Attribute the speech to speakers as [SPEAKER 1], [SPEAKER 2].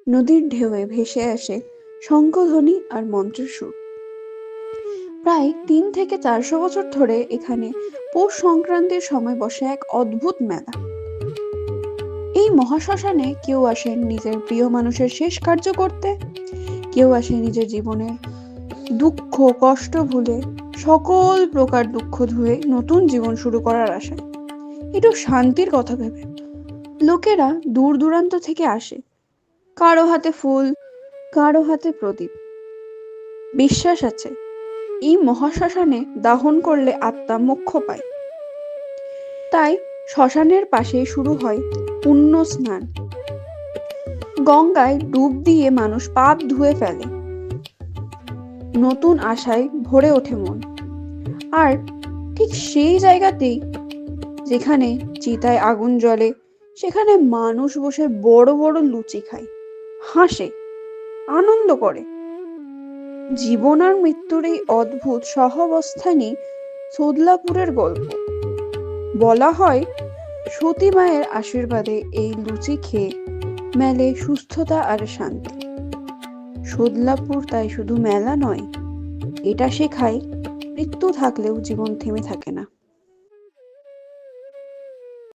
[SPEAKER 1] নদীর ঢেউয়ে ভেসে আসে শঙ্খধ্বনি আর মন্ত্রের সুর। প্রায় 300 থেকে 400 বছর ধরে এখানে পৌষ সংক্রান্তির সময় বসে এক অদ্ভুত মেলা। এই মহাশ্মশানে কেউ আসেন নিজের প্রিয় মানুষের শেষ কার্য করতে, কেউ আসে নিজের জীবনের দুঃখ কষ্ট ভুলে, সকল প্রকার দুঃখ ধুয়ে নতুন জীবন শুরু করার আশায়, একটু শান্তির কথা ভেবে। লোকেরা দূর দূরান্ত থেকে আসে, কারো হাতে ফুল, কারো হাতে প্রদীপ। বিশ্বাস আছে এই মহাশ্মশানে দাহন করলে আত্মা মোক্ষ পায়। তাই শ্মশানের পাশে শুরু হয় পুণ্য স্নান। গঙ্গায় ডুব দিয়ে মানুষ পাপ ধুয়ে ফেলে, নতুন আশায় ভরে ওঠে মন। আর ঠিক সেই জায়গাতেই, যেখানে চিতায় আগুন জ্বলে, সেখানে মানুষ বসে বড় বড় লুচি খায়, হাসে, আনন্দ করে। জীবন আর মৃত্যুর এই অদ্ভুত সহাবস্থানই সোদলাপুরের গল্প। বলা হয় সতী মায়ের আশীর্বাদে এই লুচি খেয়ে মেলে সুস্থতা আর শান্তি। সোদলাপুর তাই শুধু মেলা নয়, এটা শেখায় মৃত্যু থাকলেও জীবন থেমে থাকে না।